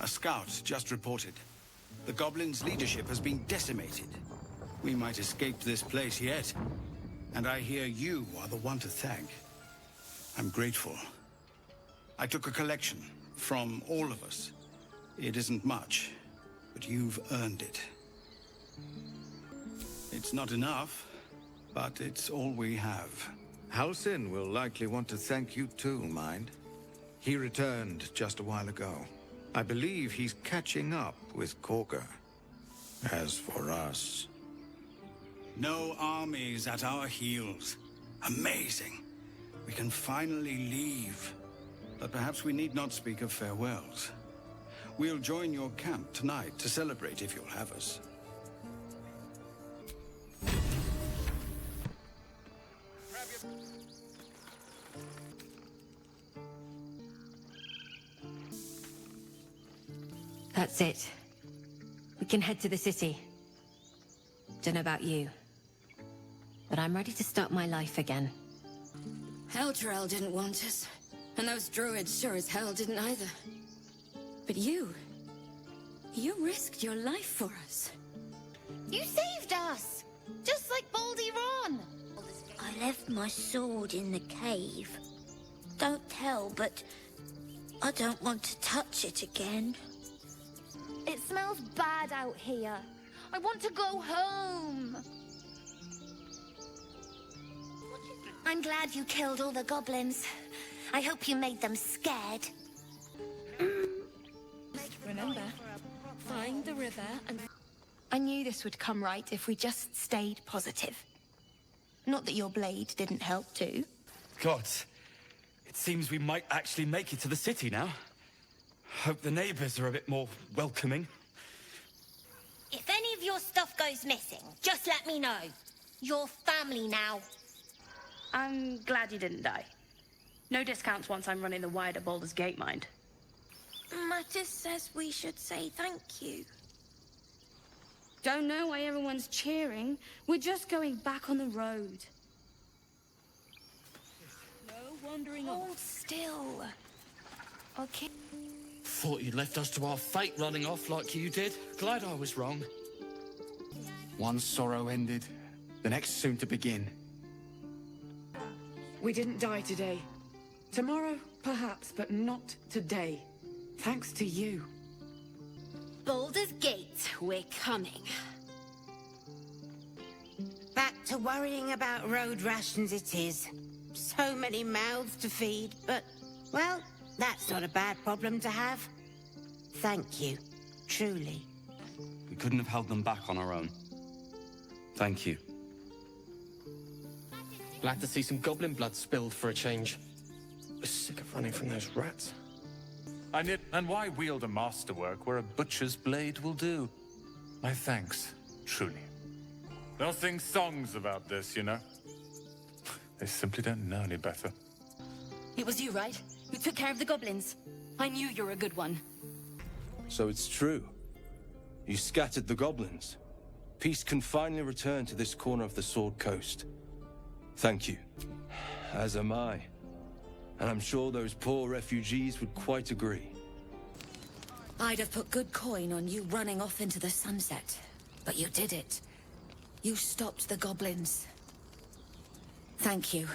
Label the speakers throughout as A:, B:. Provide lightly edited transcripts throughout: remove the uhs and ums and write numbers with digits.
A: A scout just reported. The goblins' leadership has been decimated. We might escape this place yet. And I hear you are the one to thank. I'm grateful. I took a collection from all of us. It isn't much, but you've earned it. It's not enough, but it's all we have.
B: Halsin will likely want to thank you too, mind. He returned just a while ago. I believe he's catching up with Korga. As for us...
A: No armies at our heels. Amazing. We can finally leave. But perhaps we need not speak of farewells. We'll join your camp tonight to celebrate if you'll have us.
C: That's it. We can head to the city. Don't know about you, but I'm ready to start my life again.
D: Eldrell didn't want us, and those druids sure as hell didn't either. But you risked your life for us.
E: You saved us! Just like Baldy Ron!
F: I left my sword in the cave. Don't tell, but I don't want to touch it again.
E: It smells bad out here. I want to go home. I'm glad you killed all the goblins. I hope you made them scared.
D: Remember, find the river and...
E: I knew this would come right if we just stayed positive. Not that your blade didn't help too.
G: God, it seems we might actually make it to the city now. Hope the neighbors are a bit more welcoming.
E: If any of your stuff goes missing, just let me know. You're family now.
H: I'm glad you didn't die. No discounts once I'm running the wider Baldur's Gate, mind.
F: Mattis says we should say thank you.
H: Don't know why everyone's cheering. We're just going back on the road. No wandering
E: Hold
H: off.
E: still. Okay.
I: Thought you'd left us to our fate running off like you did. Glad I was wrong.
J: One sorrow ended, the next soon to begin.
K: We didn't die today. Tomorrow, perhaps, but not today. Thanks to you.
E: Baldur's Gate, we're coming.
L: Back to worrying about road rations it is. So many mouths to feed, but, well, that's not a bad problem to have. Thank you, truly.
G: We couldn't have held them back on our own. Thank you.
I: Glad to see some goblin blood spilled for a change. Sick of running from those rats.
M: And why wield a masterwork where a butcher's blade will do? My thanks, truly. They'll sing songs about this, you know. They simply don't know any better.
D: It was you, right? Who took care of the goblins? I knew you were a good one.
N: So it's true. You scattered the goblins. Peace can finally return to this corner of the Sword Coast. Thank you. As am I. And I'm sure those poor refugees would quite agree.
D: I'd have put good coin on you running off into the sunset. But you did it. You stopped the goblins. Thank you.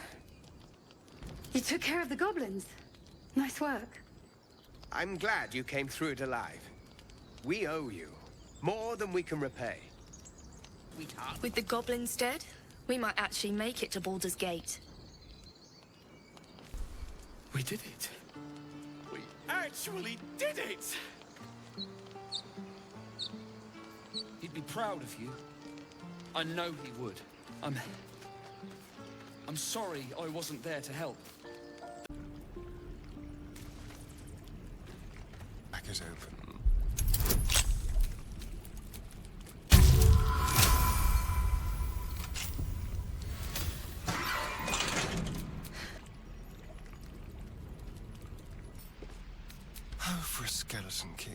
H: You took care of the goblins. Nice work.
O: I'm glad you came through it alive. We owe you. More than we can repay.
D: With the goblins dead, we might actually make it to Baldur's Gate.
I: We did it. We actually did it!
P: He'd be proud of you. I know he would. I'm sorry I wasn't there to help.
Q: Back is open. For a skeleton key.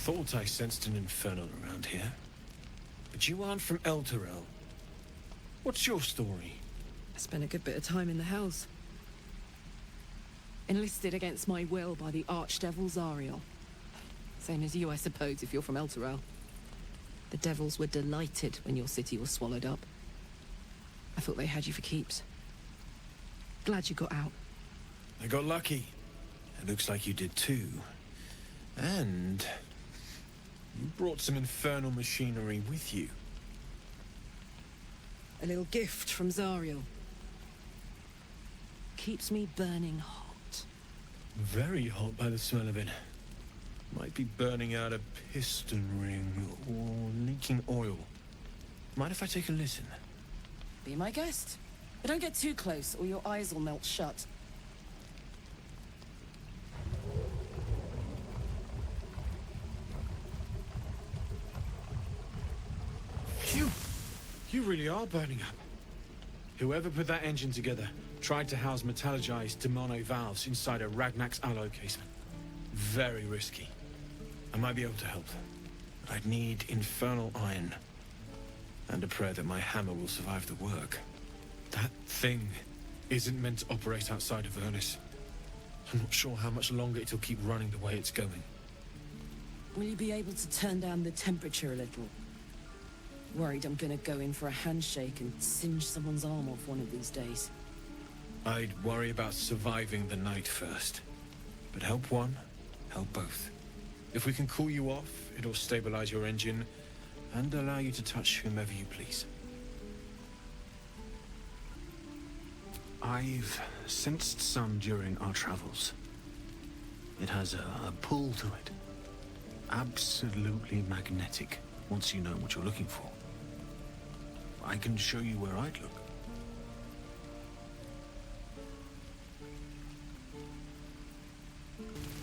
R: thought I sensed an infernal around here. But you aren't from Elturel. What's your story?
K: I spent a good bit of time in the Hells. Enlisted against my will by the Archdevil Zariel. Same as you, I suppose, if you're from Elturel. The Devils were delighted when your city was swallowed up. I thought they had you for keeps. Glad you got out.
R: I got lucky. It looks like you did too. And you brought some infernal machinery with you.
K: A little gift from Zariel. Keeps me burning hot.
R: Very hot by the smell of it. Might be burning out a piston ring or leaking oil. Mind if I take a listen?
K: Be my guest. But don't get too close or your eyes will melt shut.
R: Phew! You really are burning up. Whoever put that engine together tried to house metallurgized demono valves inside a Ragnak's alloy casement. Very risky. I might be able to help. I'd need infernal iron. And a prayer that my hammer will survive the work. That thing isn't meant to operate outside of Vernus. I'm not sure how much longer it'll keep running the way it's going.
K: Will you be able to turn down the temperature a little? Worried I'm gonna go in for a handshake and singe someone's arm off one of these days.
R: I'd worry about surviving the night first. But help one, help both. If we can cool you off, it'll stabilize your engine and allow you to touch whomever you please. I've sensed some during our travels. It has a pull to it. Absolutely magnetic, once you know what you're looking for. I can show you where I'd look.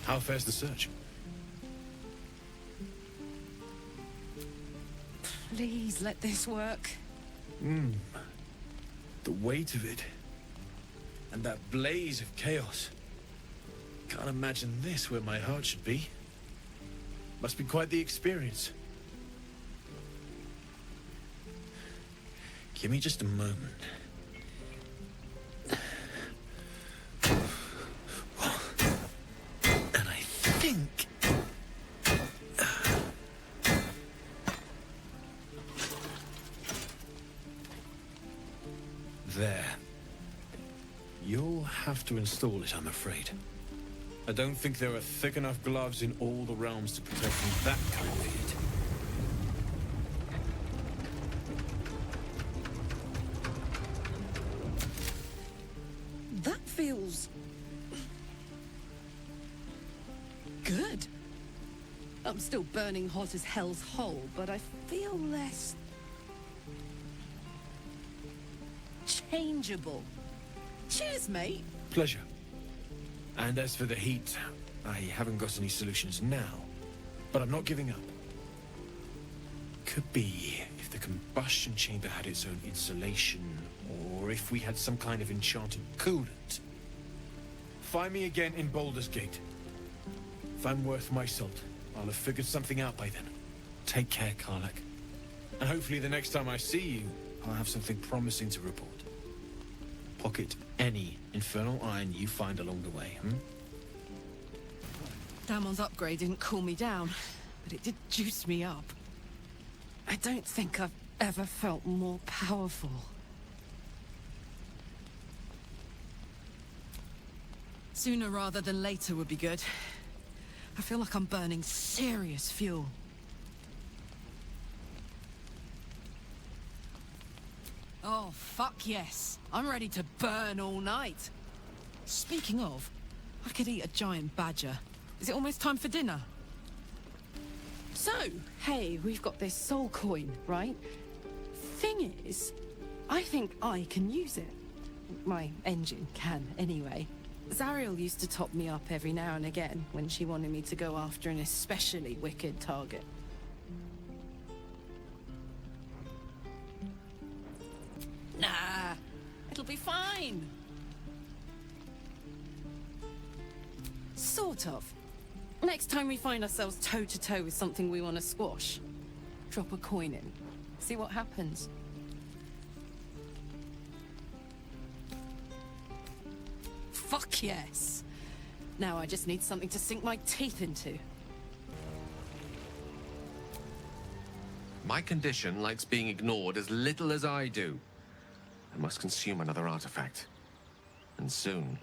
R: How fares the search?
K: Please let this work.
R: The weight of it. And that blaze of chaos. Can't imagine this where my heart should be. Must be quite the experience. Give me just a moment. And I think... There. You'll have to install it, I'm afraid. I don't think there are thick enough gloves in all the realms to protect from that kind of heat.
K: That feels... good. I'm still burning hot as hell's hole, but I feel less... changeable. Cheers, mate.
R: Pleasure. And as for the heat, I haven't got any solutions now, but I'm not giving up. Could be if the combustion chamber had its own insulation, or if we had some kind of enchanted coolant. Find me again in Baldur's Gate. If I'm worth my salt, I'll have figured something out by then. Take care, Karlach. And hopefully the next time I see you, I'll have something promising to report. Pocket any infernal iron you find along the way,
K: Damon's upgrade didn't cool me down, but it did juice me up. I don't think I've ever felt more powerful. Sooner rather than later would be good. I feel like I'm burning serious fuel. Oh, fuck yes. I'm ready to burn all night. Speaking of, I could eat a giant badger. Is it almost time for dinner? So, hey, we've got this soul coin, right? Thing is, I think I can use it. My engine can, anyway. Zariel used to top me up every now and again when she wanted me to go after an especially wicked target. Nah, it'll be fine. Sort of. Next time we find ourselves toe-to-toe with something we want to squash, drop a coin in. See what happens. Fuck yes. Now I just need something to sink my teeth into.
S: My condition likes being ignored as little as I do. I must consume another artifact. And soon.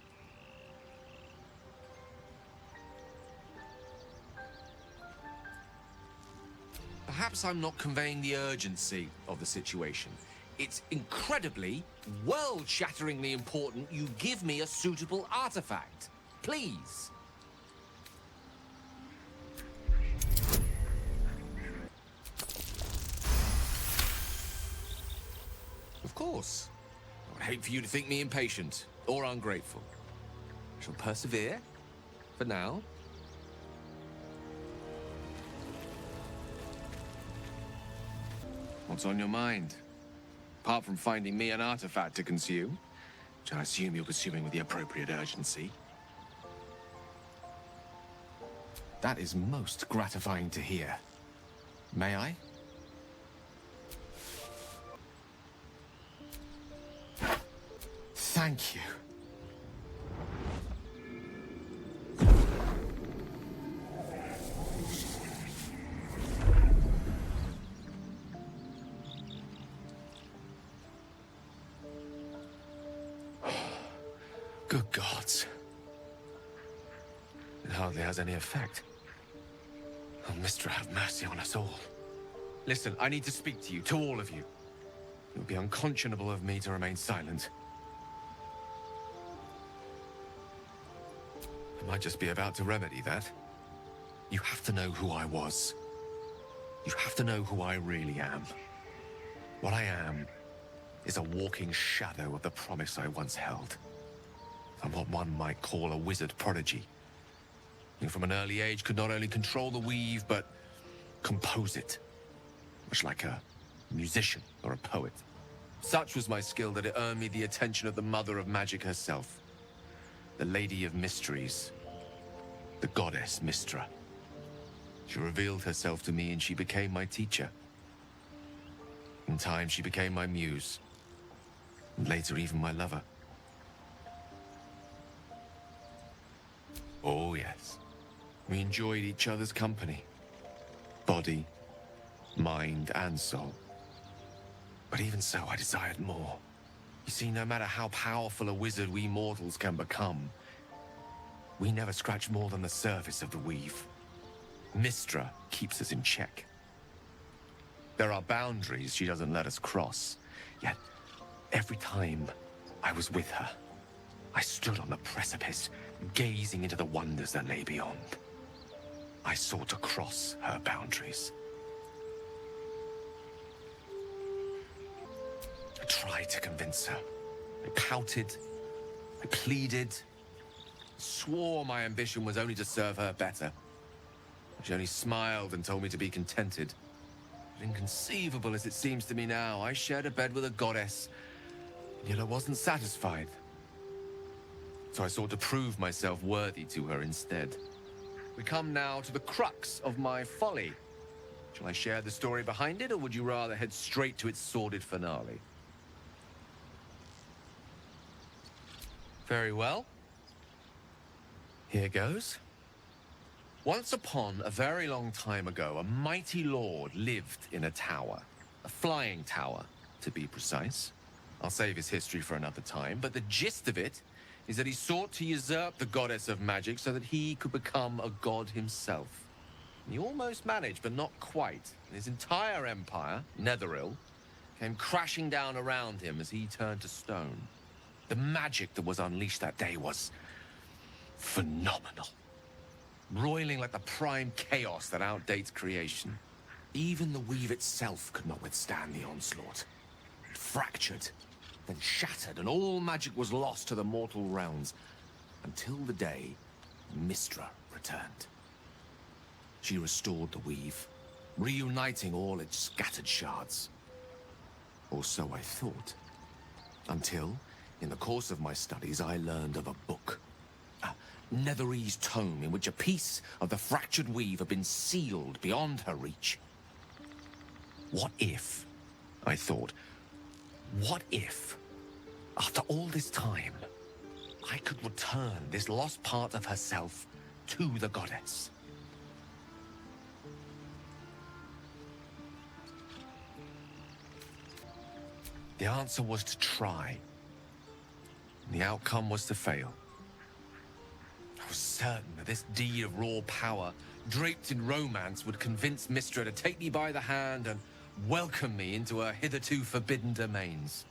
S: Perhaps I'm not conveying the urgency of the situation. It's incredibly, world-shatteringly important you give me a suitable artifact. Please. Of course. I would hate for you to think me impatient or ungrateful. I shall persevere, for now. What's on your mind? Apart from finding me an artifact to consume, which I assume you're pursuing with the appropriate urgency. That is most gratifying to hear. May I? Thank you. Good gods. It hardly has any effect. Oh, Mistra, have mercy on us all. Listen, I need to speak to you, to all of you. It would be unconscionable of me to remain silent. I might just be about to remedy that. You have to know who I was. You have to know who I really am. What I am is a walking shadow of the promise I once held. I'm what one might call a wizard prodigy. Who from an early age could not only control the weave, but compose it. Much like a musician or a poet. Such was my skill that it earned me the attention of the mother of magic herself. The Lady of Mysteries. The goddess Mistra. She revealed herself to me and she became my teacher. In time, she became my muse. And later, even my lover. Oh, yes. We enjoyed each other's company. Body, mind, and soul. But even so, I desired more. You see, no matter how powerful a wizard we mortals can become, we never scratch more than the surface of the weave. Mistra keeps us in check. There are boundaries she doesn't let us cross. Yet, every time I was with her, I stood on the precipice, gazing into the wonders that lay beyond. I sought to cross her boundaries. I tried to convince her. I pouted. I pleaded. Swore my ambition was only to serve her better. She only smiled and told me to be contented. But inconceivable as it seems to me now, I shared a bed with a goddess, and yet I wasn't satisfied. So I sought to prove myself worthy to her instead. We come now to the crux of my folly. Shall I share the story behind it, or would you rather head straight to its sordid finale? Very well. Here goes. Once upon a very long time ago, a mighty lord lived in a tower. A flying tower, to be precise. I'll save his history for another time, but the gist of it is that he sought to usurp the goddess of magic so that he could become a god himself. And he almost managed, but not quite. And his entire empire, Netheril, came crashing down around him as he turned to stone. The magic that was unleashed that day was phenomenal. Roiling like the prime chaos that outdates creation. Even the weave itself could not withstand the onslaught. It fractured, then shattered, and all magic was lost to the mortal realms, until the day Mistra returned. She restored the weave, reuniting all its scattered shards. Or so I thought. Until, in the course of my studies, I learned of a book. Netherese tome in which a piece of the fractured weave had been sealed beyond her reach. What if, I thought, what if, after all this time, I could return this lost part of herself to the goddess? The answer was to try. The outcome was to fail. I was certain that this deed of raw power, draped in romance, would convince Mystra to take me by the hand and welcome me into her hitherto forbidden domains.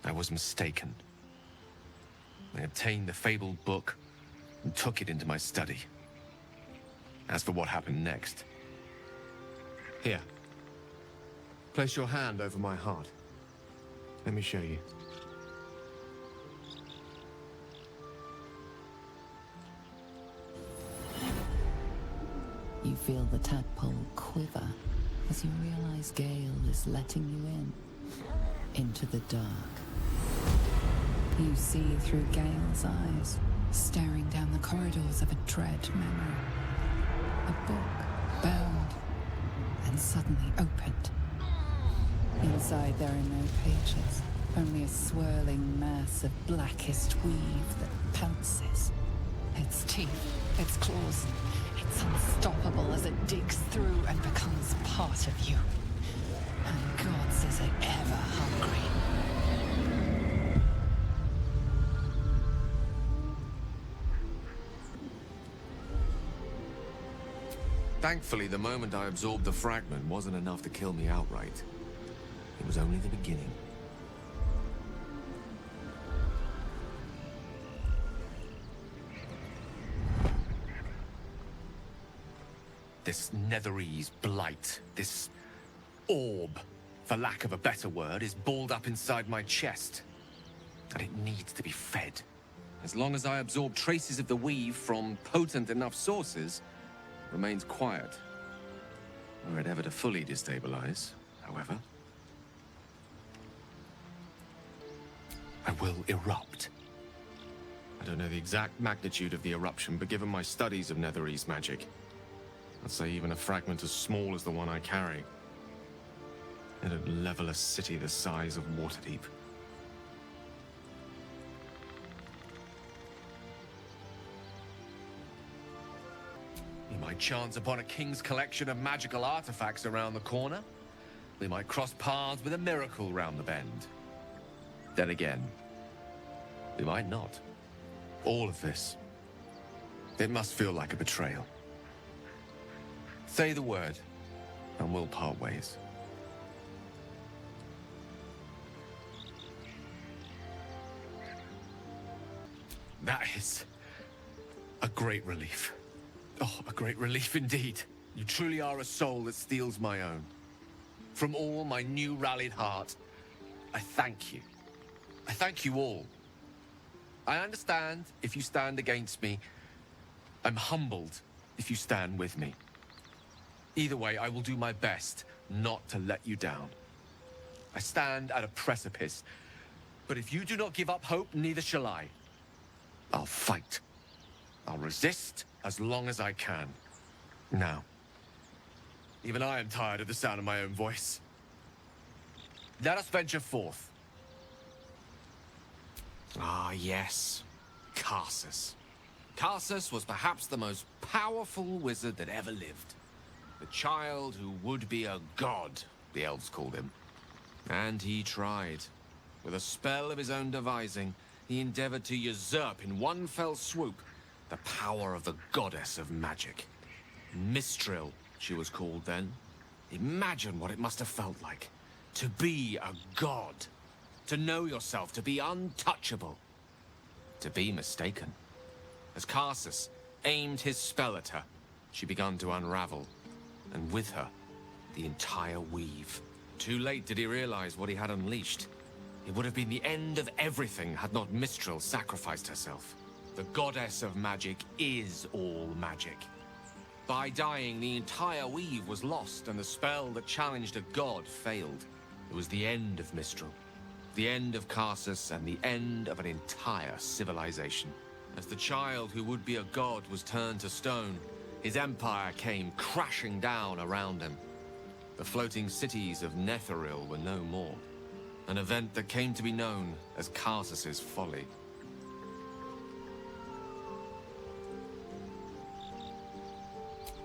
S: I was mistaken. I obtained the fabled book and took it into my study. As for what happened next... Here. Place your hand over my heart. Let me show you.
T: You feel the tadpole quiver as you realize Gale is letting you in, into the dark. You see through Gale's eyes, staring down the corridors of a dread memory. A book, bound, and suddenly opened. Inside there are no pages, only a swirling mass of blackest weave that pounces. Its teeth, its claws, it's unstoppable as it digs through and becomes part of you. And gods, is it ever hungry.
S: Thankfully, the moment I absorbed the fragment wasn't enough to kill me outright. It was only the beginning. This Netherese blight, this orb, for lack of a better word, is balled up inside my chest. And it needs to be fed. As long as I absorb traces of the weave from potent enough sources, it remains quiet. Were it ever to fully destabilize, however, I will erupt. I don't know the exact magnitude of the eruption, but given my studies of Netherese magic, I'd say even a fragment as small as the one I carry, it'd level a city the size of Waterdeep. We might chance upon a king's collection of magical artifacts around the corner. We might cross paths with a miracle round the bend. Then again, we might not. All of this, it must feel like a betrayal. Say the word, and we'll part ways. That is a great relief. Oh, a great relief indeed. You truly are a soul that steals my own. From all my new rallied heart, I thank you. I thank you all. I understand if you stand against me. I'm humbled if you stand with me. Either way, I will do my best not to let you down. I stand at a precipice, but if you do not give up hope, neither shall I. I'll fight. I'll resist as long as I can. Now, even I am tired of the sound of my own voice. Let us venture forth. Ah, yes. Karsus. Karsus was perhaps the most powerful wizard that ever lived. The child who would be a god, the elves called him. And he tried. With a spell of his own devising, he endeavored to usurp in one fell swoop the power of the goddess of magic. Mistril, she was called then. Imagine what it must have felt like. To be a god. To know yourself, to be untouchable. To be mistaken. As Karsus aimed his spell at her, she began to unravel. And with her, the entire weave. Too late did he realize what he had unleashed. It would have been the end of everything had not Mistril sacrificed herself. The goddess of magic is all magic. By dying, the entire weave was lost, and the spell that challenged a god failed. It was the end of Mistril. The end of Karsus, and the end of an entire civilization. As the child who would be a god was turned to stone, his empire came crashing down around him. The floating cities of Netheril were no more. An event that came to be known as Karsus's folly.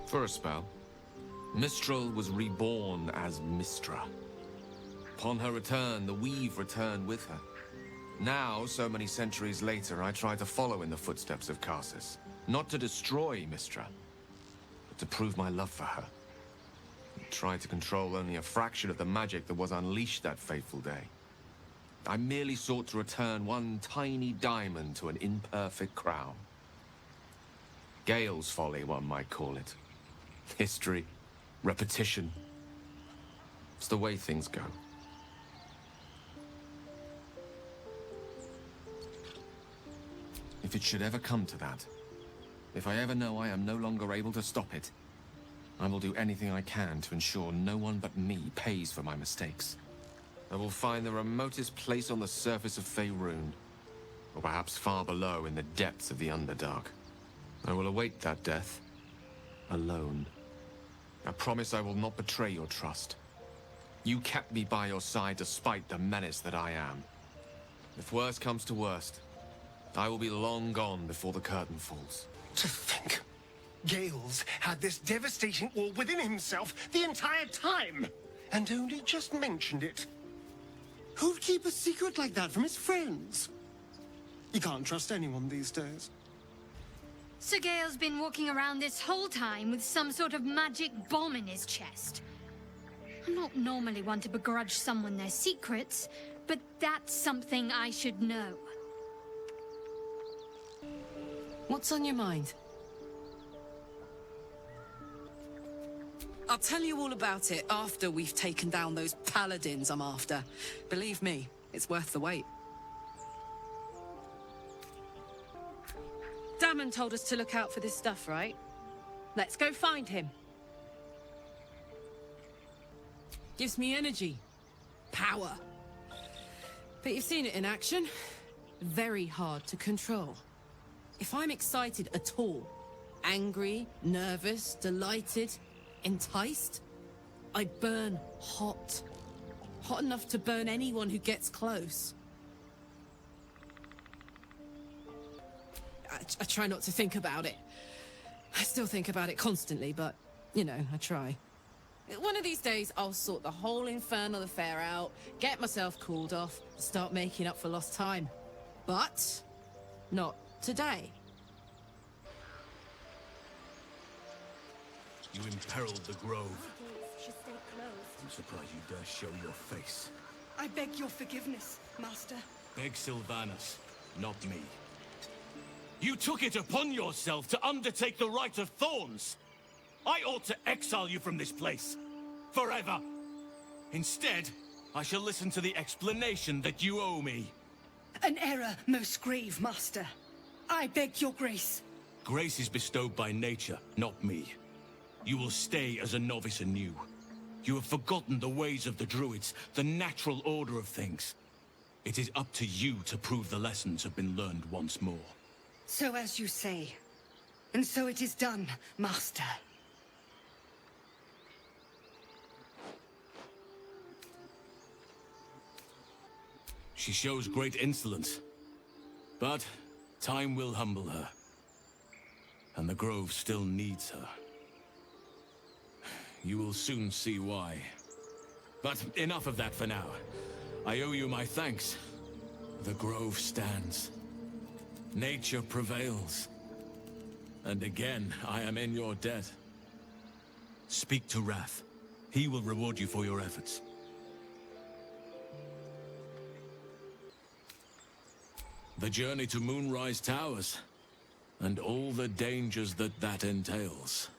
S: For a spell, Mistral was reborn as Mistra. Upon her return, the Weave returned with her. Now, so many centuries later, I try to follow in the footsteps of Karsus. Not to destroy Mistra, but to prove my love for her. I tried to control only a fraction of the magic that was unleashed that fateful day. I merely sought to return one tiny diamond to an imperfect crown. Gale's folly, one might call it. History, repetition. It's the way things go. If it should ever come to that, if I ever know I am no longer able to stop it, I will do anything I can to ensure no one but me pays for my mistakes. I will find the remotest place on the surface of Faerun, or perhaps far below in the depths of the Underdark. I will await that death, alone. I promise I will not betray your trust. You kept me by your side despite the menace that I am. If worst comes to worst, I will be long gone before the curtain falls.
Q: To think, Gale's had this devastating all within himself the entire time, and only just mentioned it. Who'd keep a secret like that from his friends? You can't trust anyone these days.
U: So Gale's been walking around this whole time with some sort of magic bomb in his chest. I'm not normally one to begrudge someone their secrets, but that's something I should know.
K: What's on your mind? I'll tell you all about it after we've taken down those paladins I'm after. Believe me, it's worth the wait. Damon told us to look out for this stuff, right? Let's go find him. Gives me energy. Power. But you've seen it in action. Very hard to control. If I'm excited at all, angry, nervous, delighted, enticed, I burn hot. Hot enough to burn anyone who gets close. I try not to think about it. I still think about it constantly, but, you know, I try. One of these days, I'll sort the whole infernal affair out, get myself cooled off, start making up for lost time. But not today.
V: You imperiled the grove. I'm surprised you dare show your face.
W: I beg your forgiveness, Master.
V: Beg Sylvanas, not me. You took it upon yourself to undertake the Rite of Thorns. I ought to exile you from this place. Forever. Instead, I shall listen to the explanation that you owe me.
W: An error most grave, Master. I beg your grace.
V: Grace is bestowed by nature, not me. You will stay as a novice anew. You have forgotten the ways of the Druids, the natural order of things. It is up to you to prove the lessons have been learned once more.
W: So as you say. And so it is done, Master.
V: She shows great insolence. But time will humble her. And the Grove still needs her. You will soon see why. But enough of that for now. I owe you my thanks. The Grove stands. Nature prevails. And again, I am in your debt. Speak to Wrath. He will reward you for your efforts. The journey to Moonrise Towers, and all the dangers that entails.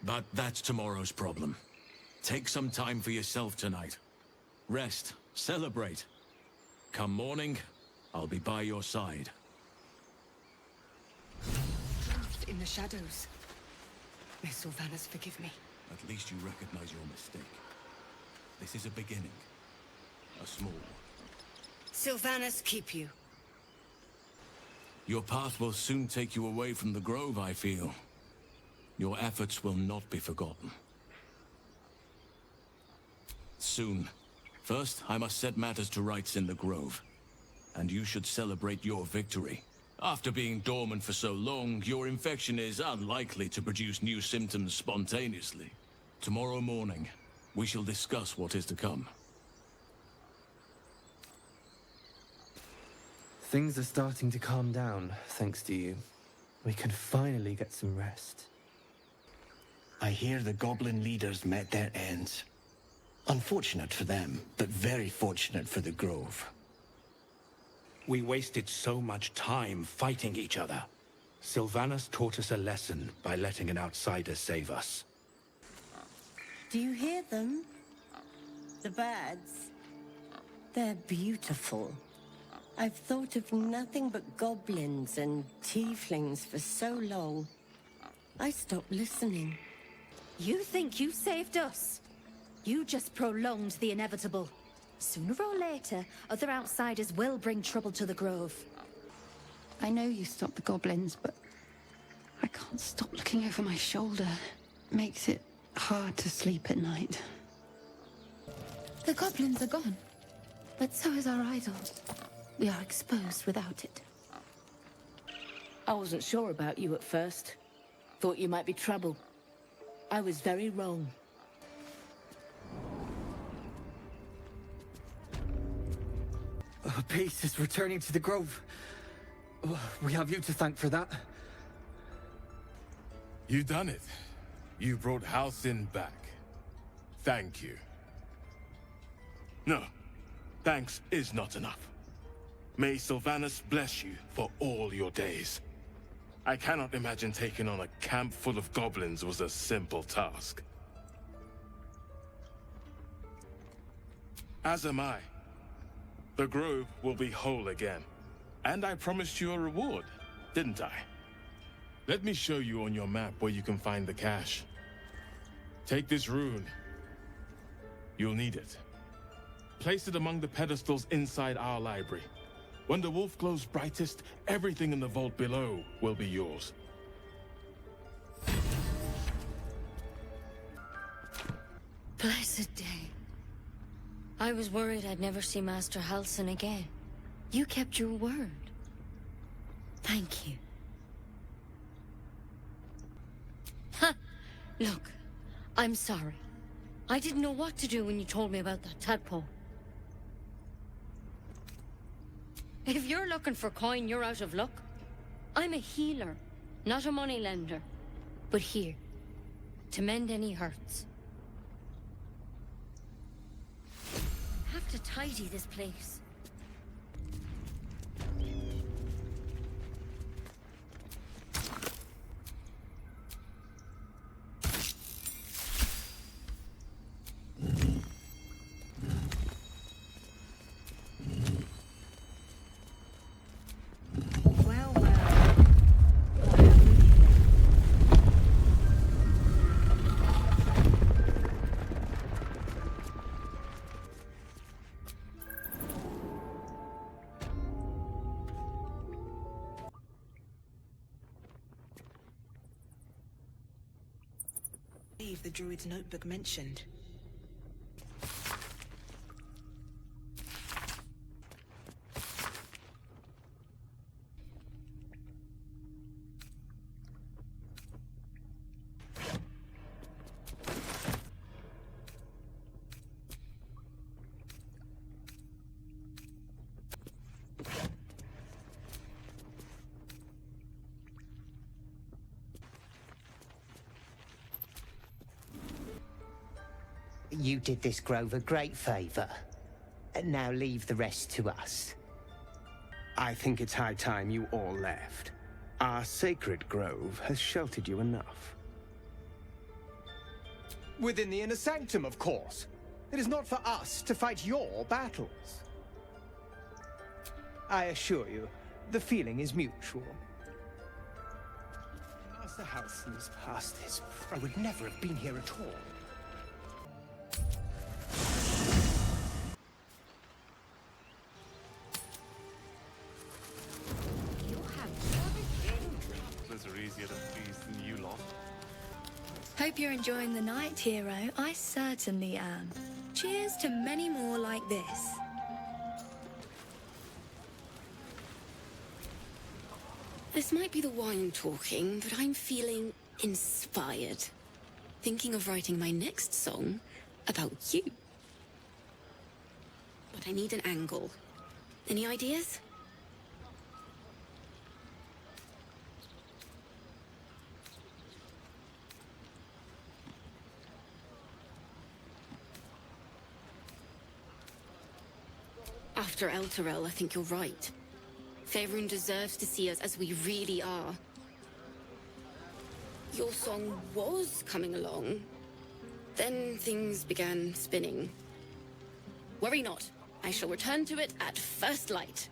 V: But that's tomorrow's problem. Take some time for yourself tonight. Rest, celebrate. Come morning, I'll be by your side.
W: Lost in the shadows. May Sylvanas forgive me.
V: At least you recognize your mistake. This is a beginning. A small one.
W: Sylvanas keep you.
V: Your path will soon take you away from the grove, I feel. Your efforts will not be forgotten. Soon. First, I must set matters to rights in the grove. And you should celebrate your victory. After being dormant for so long, your infection is unlikely to produce new symptoms spontaneously. Tomorrow morning, we shall discuss what is to come.
A: Things are starting to calm down, thanks to you. We can finally get some rest.
B: I hear the goblin leaders met their ends. Unfortunate for them, but very fortunate for the Grove.
R: We wasted so much time fighting each other. Sylvanas taught us a lesson by letting an outsider save us.
L: Do you hear them? The birds. They're beautiful. I've thought of nothing but goblins and tieflings for so long. I stopped listening.
D: You think you saved us? You just prolonged the inevitable. Sooner or later, other outsiders will bring trouble to the Grove.
T: I know you stopped the goblins, but I can't stop looking over my shoulder. Makes it hard to sleep at night.
D: The goblins are gone, but so is our idol. We are exposed without it.
C: I wasn't sure about you at first. Thought you might be trouble. I was very wrong.
A: Peace is returning to the Grove. We have you to thank for that.
M: You done it. You brought Halsin back. Thank you. No, thanks is not enough. May Sylvanas bless you for all your days. I cannot imagine taking on a camp full of goblins was a simple task. As am I. The Grove will be whole again. And I promised you a reward, didn't I? Let me show you on your map where you can find the cache. Take this rune. You'll need it. Place it among the pedestals inside our library. When the wolf glows brightest, everything in the vault below will be yours.
F: Blessed day. I was worried I'd never see Master Halsin again. You kept your word. Thank you. Ha! Look, I'm sorry. I didn't know what to do when you told me about that tadpole. If you're looking for coin, you're out of luck. I'm a healer, not a moneylender. But here, to mend any hurts. Have to tidy this place.
X: The druid's notebook mentioned.
Y: You did this grove a great favor. Now leave the rest to us.
O: I think it's high time you all left. Our sacred grove has sheltered you enough.
Z: Within the inner sanctum, of course. It is not for us to fight your battles. I assure you, the feeling is mutual. Master Halsin's past this, I would never have been here at all.
D: You have
F: Hope you're enjoying the night, hero. I certainly am. Cheers to many more like this.
E: This might be the wine talking, but I'm feeling inspired. Thinking of writing my next song about you. But I need an angle. Any ideas? After Elturel, I think you're right. Faerun deserves to see us as we really are. Your song was coming along. Then things began spinning. Worry not. I shall return to it at first light.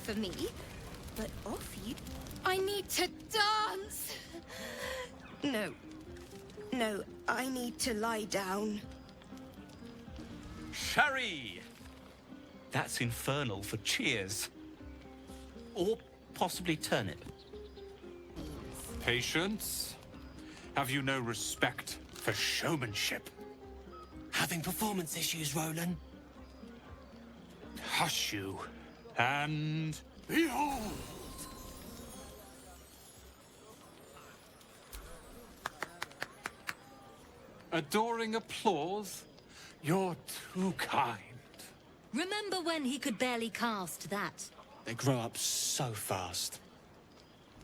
W: For me, but off you. I need to dance! No, I need to lie down.
G: Sherry! That's infernal for cheers. Or possibly turnip.
M: Patience? Have you no respect for showmanship?
B: Having performance issues, Roland?
M: Hush you, and behold! Adoring applause? You're too kind.
F: Remember when he could barely cast that?
B: They grow up so fast.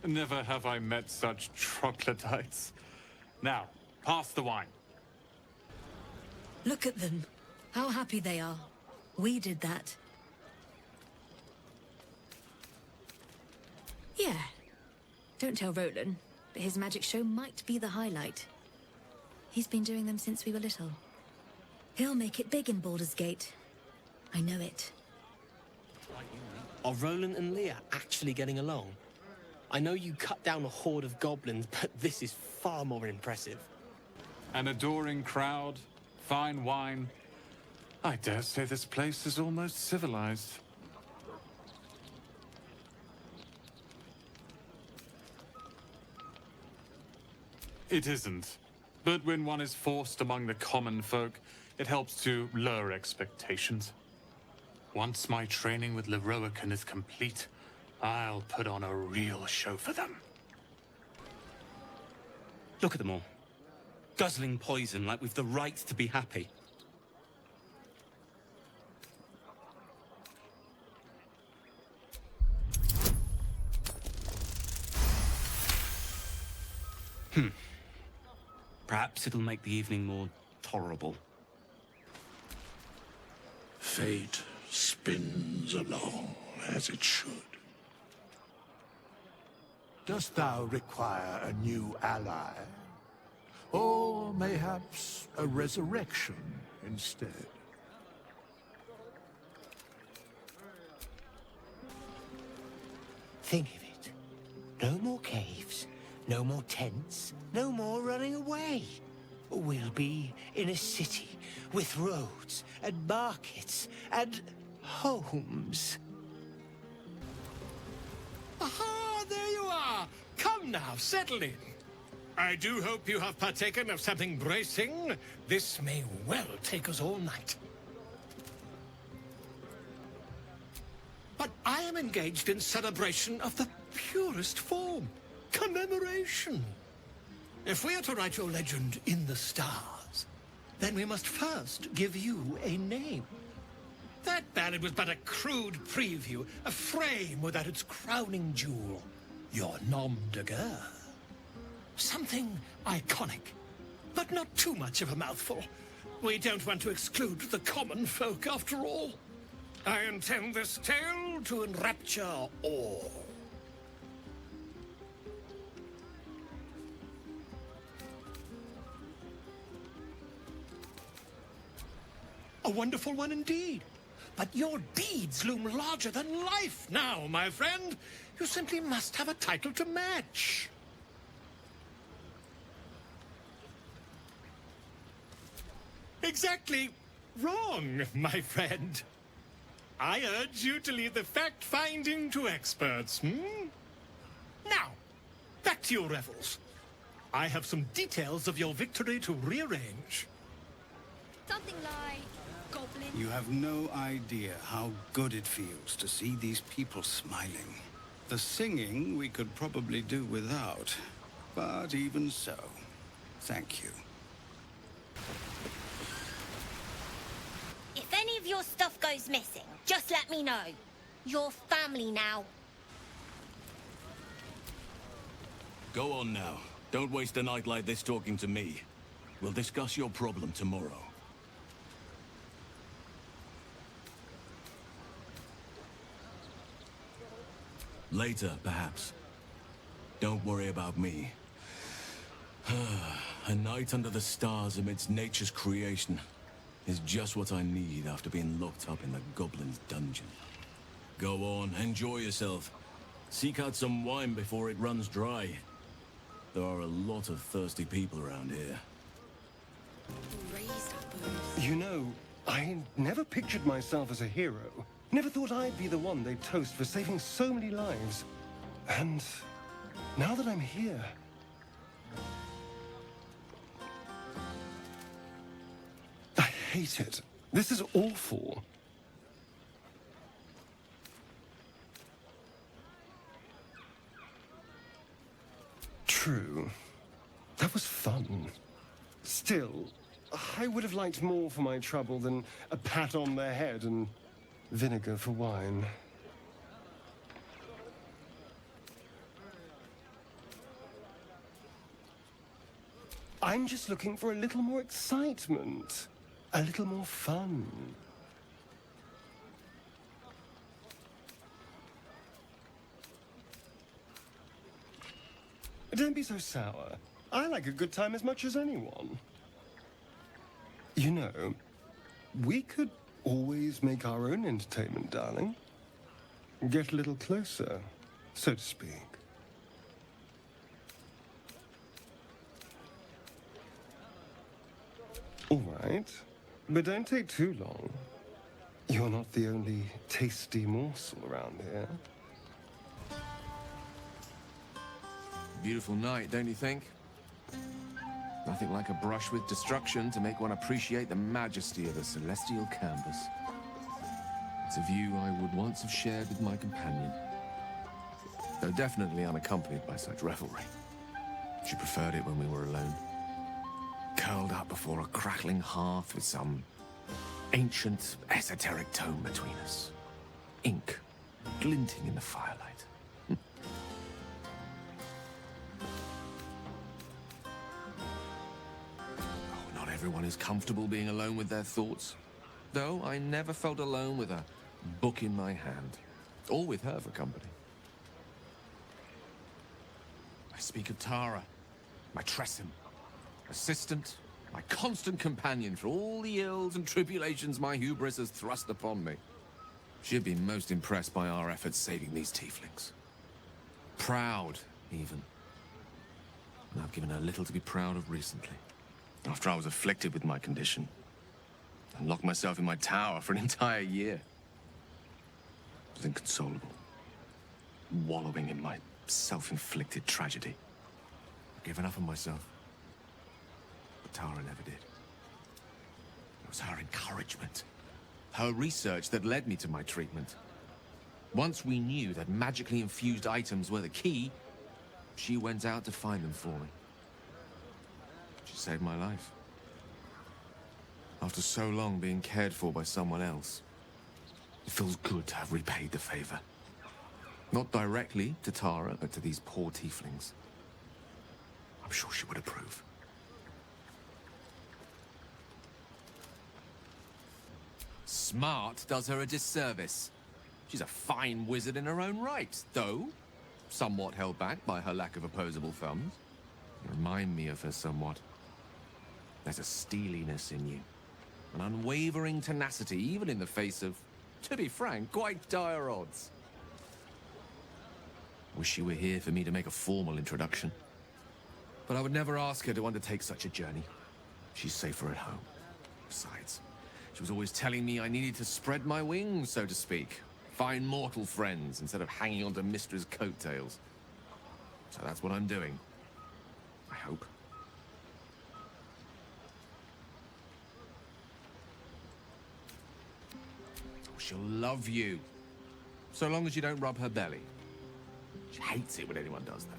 M: Never have I met such troglodytes. Now, pass the wine.
F: Look at them. How happy they are. We did that. Yeah. Don't tell Roland, but his magic show might be the highlight. He's been doing them since we were little. He'll make it big in Baldur's Gate. I know it.
B: Are Roland and Leah actually getting along? I know you cut down a horde of goblins, but this is far more impressive.
M: An adoring crowd, fine wine. I dare say this place is almost civilized. It isn't. But when one is forced among the common folk, it helps to lower expectations. Once my training with Leroican is complete, I'll put on a real show for them.
G: Look at them all. Guzzling poison like we've the right to be happy. Perhaps it'll make the evening more tolerable.
H: Fate spins along as it should. Dost thou require a new ally? Or mayhaps a resurrection instead?
Y: Think of it. No more caves, no more tents, no more running away. We'll be in a city with roads and markets and homes.
I: Aha, there you are! Come now, settle in. I do hope you have partaken of something bracing. This may well take us all night. But I am engaged in celebration of the purest form. Commemoration. If we are to write your legend in the stars, then we must first give you a name. That ballad was but a crude preview, a frame without its crowning jewel. Your nom de guerre. Something iconic, but not too much of a mouthful. We don't want to exclude the common folk after all. I intend this tale to enrapture all. A wonderful one indeed. But your deeds loom larger than life now, my friend. You simply must have a title to match. Exactly wrong, my friend. I urge you to leave the fact-finding to experts, Now, back to your revels. I have some details of your victory to rearrange.
W: Something like goblin.
J: You have no idea how good it feels to see these people smiling. The singing we could probably do without, but even so, thank you.
W: If any of your stuff goes missing, just let me know. You're family now.
V: Go on now. Don't waste a night like this talking to me. We'll discuss your problem tomorrow. Later, perhaps. Don't worry about me. A night under the stars amidst nature's creation is just what I need after being locked up in the goblin's dungeon. Go on, enjoy yourself. Seek out some wine before it runs dry. There are a lot of thirsty people around here.
Z: You know, I never pictured myself as a hero. Never thought I'd be the one they'd toast for saving so many lives. And now that I'm here... I hate it. This is awful. True. That was fun. Still, I would have liked more for my trouble than a pat on the head and vinegar for wine. I'm just looking for a little more excitement. A little more fun. Don't be so sour. I like a good time as much as anyone. You know, we could always make our own entertainment, darling. Get a little closer, so to speak. All right, but don't take too long. You're not the only tasty morsel around here.
N: Beautiful night, don't you think? Nothing like a brush with destruction to make one appreciate the majesty of a celestial canvas. It's a view I would once have shared with my companion, though definitely unaccompanied by such revelry. She preferred it when we were alone, curled up before a crackling hearth with some ancient, esoteric tome between us. Ink glinting in the firelight. Not everyone is comfortable being alone with their thoughts, though I never felt alone with a book in my hand, or with her for company. I speak of Tara, my Tressim, assistant, my constant companion through all the ills and tribulations my hubris has thrust upon me. She'd been most impressed by our efforts saving these tieflings. Proud, even. And I've given her little to be proud of recently. After I was afflicted with my condition, and locked myself in my tower for an entire year. I was inconsolable, wallowing in my self-inflicted tragedy. I'd given up on myself. But Tara never did. It was her encouragement, her research that led me to my treatment. Once we knew that magically infused items were the key, she went out to find them for me. She saved my life. After so long being cared for by someone else, it feels good to have repaid the favor. Not directly to Tara, but to these poor tieflings. I'm sure she would approve. Smart does her a disservice. She's a fine wizard in her own right, though somewhat held back by her lack of opposable thumbs. You remind me of her somewhat. There's a steeliness in you, an unwavering tenacity, even in the face of To be frank, quite dire odds. Wish you were here for me to make a formal introduction. But I would never ask her to undertake such a journey. She's safer at home. Besides, she was always telling me I needed to spread my wings, so to speak. Find mortal friends instead of hanging onto Mistra's coattails. So that's what I'm doing. I hope. She'll love you. So long as you don't rub her belly. She hates it when anyone does that.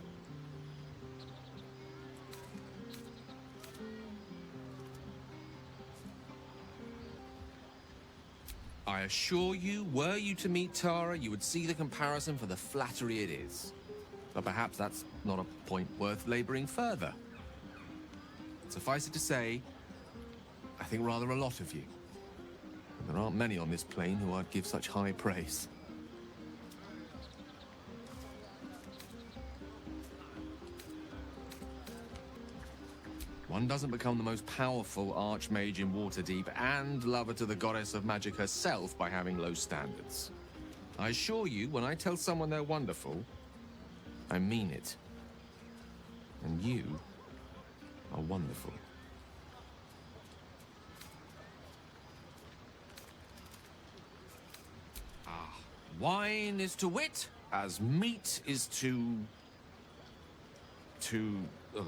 N: I assure you, were you to meet Tara, you would see the comparison for the flattery it is. But perhaps that's not a point worth laboring further. Suffice it to say, I think rather a lot of you. And there aren't many on this plane who I'd give such high praise. One doesn't become the most powerful archmage in Waterdeep and lover to the goddess of magic herself by having low standards. I assure you, when I tell someone they're wonderful, I mean it. And you are wonderful. Wine is to wit, as meat is to... Oh,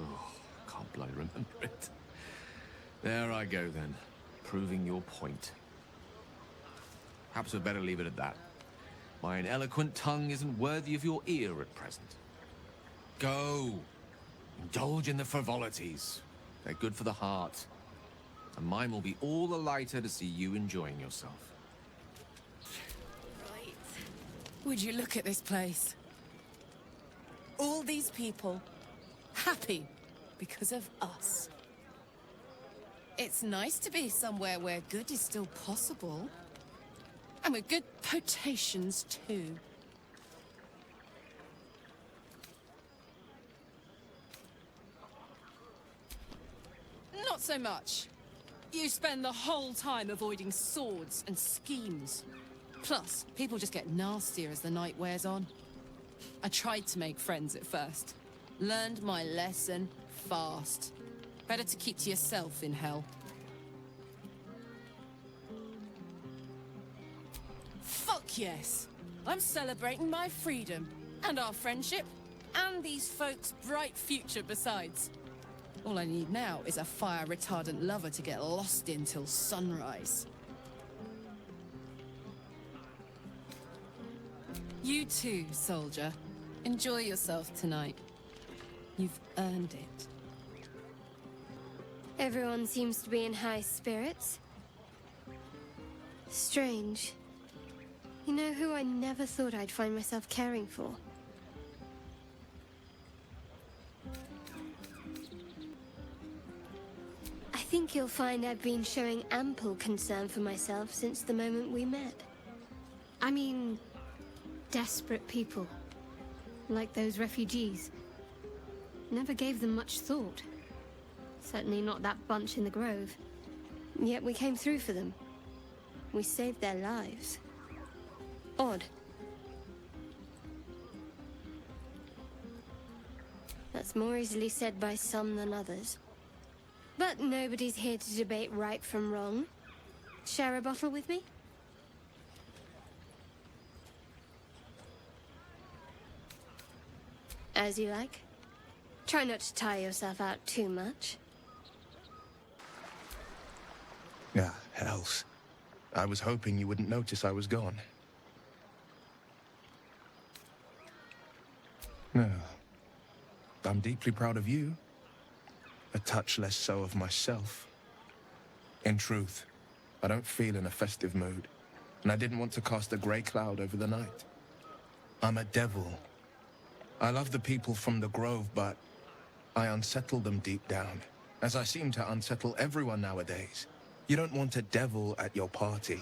N: can't bloody remember it. There I go then, proving your point. Perhaps we'd better leave it at that. My ineloquent tongue isn't worthy of your ear at present. Go. Indulge in the frivolities. They're good for the heart. And mine will be all the lighter to see you enjoying yourself.
K: Would you look at this place? All these people, happy because of us. It's nice to be somewhere where good is still possible. And with good potations, too. Not so much. You spend the whole time avoiding swords and schemes. Plus, people just get nastier as the night wears on. I tried to make friends at first. Learned my lesson fast. Better to keep to yourself in hell. Fuck yes! I'm celebrating my freedom, and our friendship, and these folks' bright future besides. All I need now is a fire-retardant lover to get lost in till sunrise. You too, soldier. Enjoy yourself tonight. You've earned it.
P: Everyone seems to be in high spirits. Strange. You know who I never thought I'd find myself caring for? I think you'll find I've been showing ample concern for myself since the moment we met. I mean, desperate people. Like those refugees. Never gave them much thought. Certainly not that bunch in the grove. Yet we came through for them. We saved their lives. Odd. That's more easily said by some than others. But nobody's here to debate right from wrong. Share a bottle with me? As you like. Try not to tire yourself out too much.
Q: Ah, hells. I was hoping you wouldn't notice I was gone. No. I'm deeply proud of you. A touch less so of myself. In truth, I don't feel in a festive mood, and I didn't want to cast a grey cloud over the night. I'm a devil. I love the people from the Grove, but I unsettle them deep down, as I seem to unsettle everyone nowadays. You don't want a devil at your party.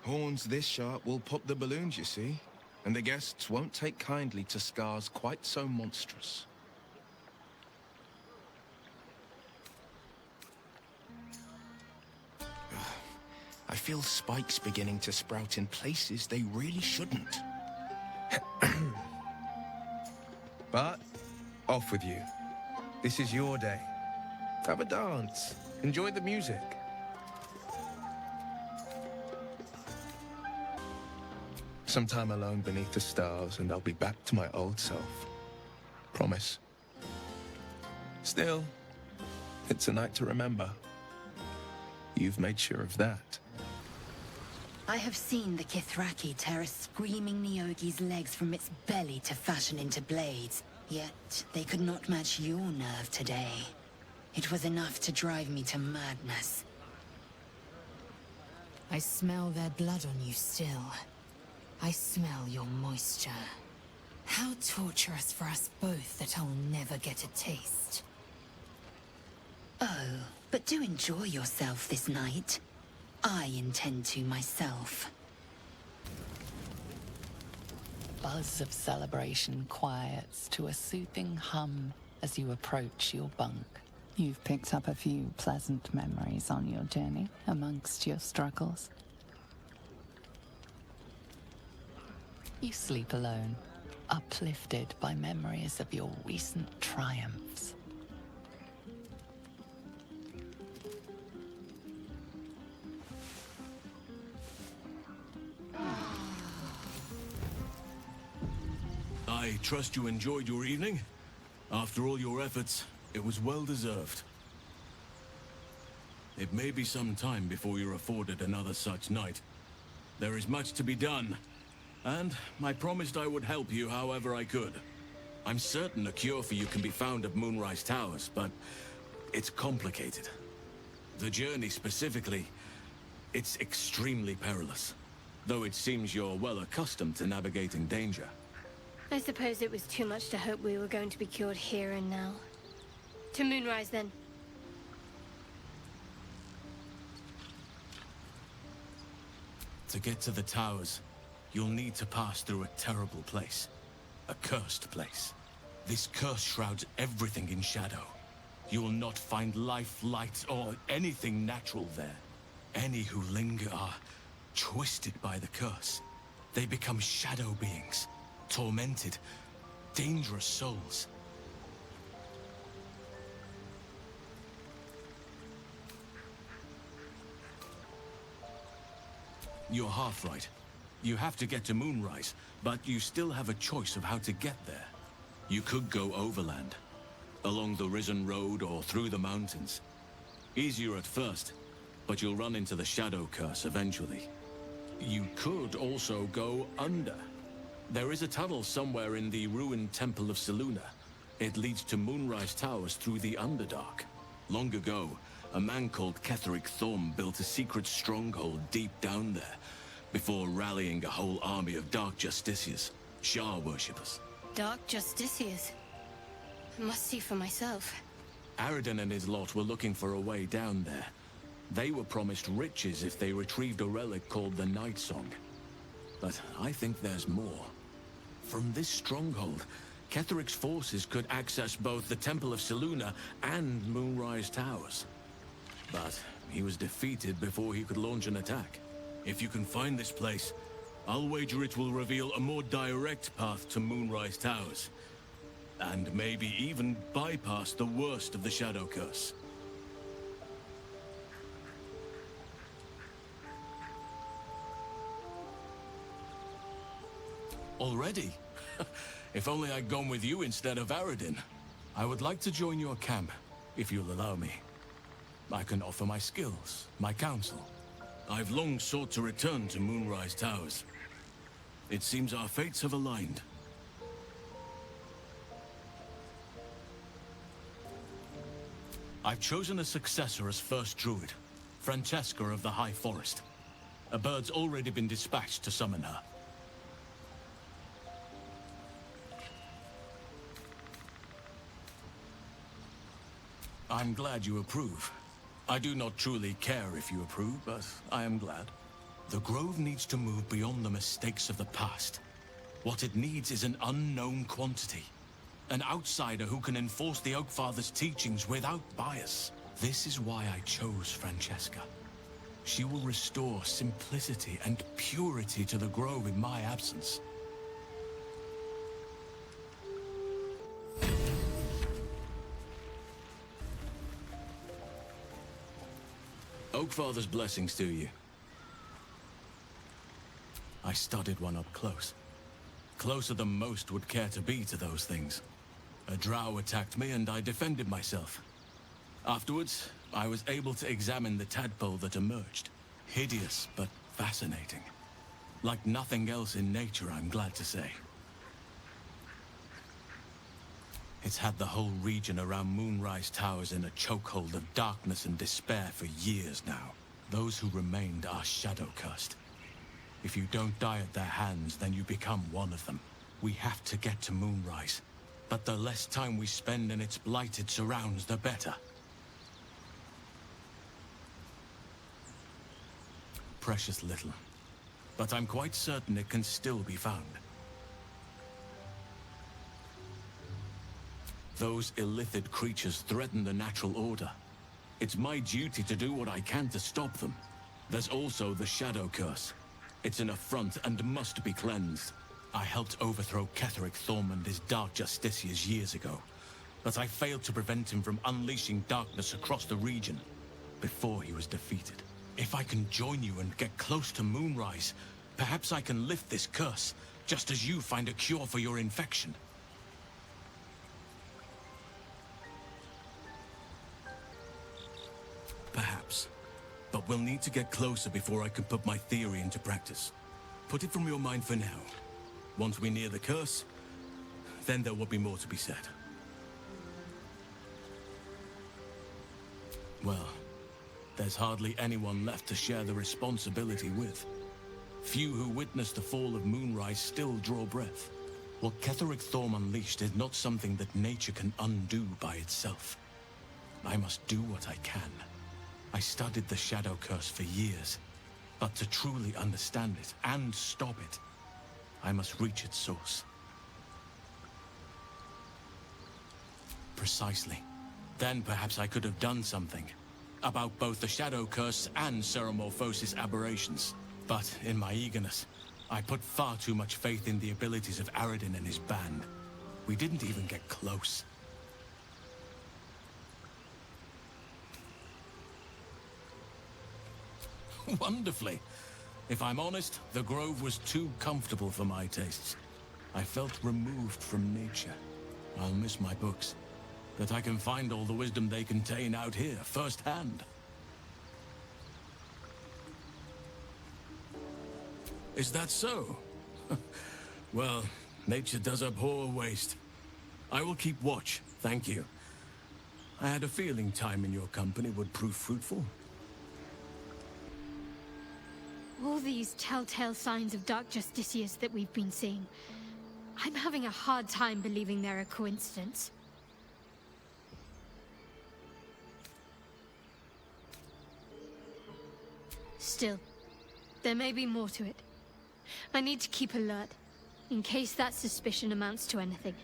R: Horns this sharp will pop the balloons, you see. And the guests won't take kindly to scars quite so monstrous. I feel spikes beginning to sprout in places they really shouldn't.
Q: But, off with you. This is your day. Have a dance. Enjoy the music. Some time alone beneath the stars, and I'll be back to my old self. Promise. Still, it's a night to remember. You've made sure of that.
D: I have seen the Kithraki tear a screaming Neogi's legs from its belly to fashion into blades. Yet, they could not match your nerve today. It was enough to drive me to madness.
F: I smell their blood on you still. I smell your moisture. How torturous for us both that I'll never get a taste.
D: Oh, but do enjoy yourself this night. I intend to myself.
A: Buzz of celebration quiets to a soothing hum as you approach your bunk. You've picked up a few pleasant memories on your journey amongst your struggles. You sleep alone, uplifted by memories of your recent triumphs.
V: I trust you enjoyed your evening. After all your efforts, it was well deserved. It may be some time before you're afforded another such night. There is much to be done, and I promised I would help you however I could. I'm certain a cure for you can be found at Moonrise Towers, but it's complicated. The journey specifically, it's extremely perilous, though it seems you're well accustomed to navigating danger.
P: I suppose it was too much to hope we were going to be cured here and now. To Moonrise, then.
V: To get to the towers, you'll need to pass through a terrible place. A cursed place. This curse shrouds everything in shadow. You will not find life, light, or anything natural there. Any who linger are twisted by the curse. They become shadow beings. Tormented, dangerous souls. You're half right. You have to get to Moonrise, but you still have a choice of how to get there. You could go overland, along the Risen Road or through the mountains. Easier at first, but you'll run into the Shadow Curse eventually. You could also go under. There is a tunnel somewhere in the ruined Temple of Selûne. It leads to Moonrise Towers through the Underdark. Long ago, a man called Ketheric Thorm built a secret stronghold deep down there, before rallying a whole army of Dark Justiciars, Shah worshippers.
P: Dark Justiciars. I must see for myself.
V: Aradin and his lot were looking for a way down there. They were promised riches if they retrieved a relic called the Night Song. But I think there's more. From this stronghold, Ketheric's forces could access both the Temple of Selûne and Moonrise Towers. But he was defeated before he could launch an attack. If you can find this place, I'll wager it will reveal a more direct path to Moonrise Towers. And maybe even bypass the worst of the Shadow Curse. Already? If only I'd gone with you instead of Aradin. I would like to join your camp, if you'll allow me. I can offer my skills, my counsel. I've long sought to return to Moonrise Towers. It seems our fates have aligned. I've chosen a successor as first druid, Francesca of the High Forest. A bird's already been dispatched to summon her. I'm glad you approve. I do not truly care if you approve, but I am glad. The Grove needs to move beyond the mistakes of the past. What it needs is an unknown quantity. An outsider who can enforce the Oakfather's teachings without bias. This is why I chose Francesca. She will restore simplicity and purity to the grove in my absence. Oakfather's blessings to you. I studied one up close. Closer than most would care to be to those things. A drow attacked me and I defended myself. Afterwards, I was able to examine the tadpole that emerged. Hideous, but fascinating. Like nothing else in nature, I'm glad to say. It's had the whole region around Moonrise Towers in a chokehold of darkness and despair for years now. Those who remained are shadow-cursed. If you don't die at their hands, then you become one of them. We have to get to Moonrise. But the less time we spend in its blighted surrounds, the better. Precious little. But I'm quite certain it can still be found. Those illithid creatures threaten the natural order. It's my duty to do what I can to stop them. There's also the Shadow Curse. It's an affront and must be cleansed. I helped overthrow Ketheric Thorm and his Dark Justiciars years ago, but I failed to prevent him from unleashing darkness across the region before he was defeated. If I can join you and get close to Moonrise, perhaps I can lift this curse, just as you find a cure for your infection. Perhaps. But we'll need to get closer before I can put my theory into practice. Put it from your mind for now. Once we near the curse, then there will be more to be said. Well, there's hardly anyone left to share the responsibility with. Few who witnessed the fall of Moonrise still draw breath. What Ketheric Thorm unleashed is not something that nature can undo by itself. I must do what I can. I studied the Shadow Curse for years, but to truly understand it and stop it, I must reach its source. Precisely. Then perhaps I could have done something about both the Shadow Curse and Ceremorphosis aberrations. But in my eagerness, I put far too much faith in the abilities of Aradin and his band. We didn't even get close. Wonderfully. If I'm honest, the grove was too comfortable for my tastes. I felt removed from nature. I'll miss my books, but I can find all the wisdom they contain out here, firsthand. Is that so? Well, nature does abhor waste. I will keep watch, thank you. I had a feeling time in your company would prove fruitful.
P: All these telltale signs of Dark Justiciars that we've been seeing, I'm having a hard time believing they're a coincidence. Still, there may be more to it. I need to keep alert, in case that suspicion amounts to anything.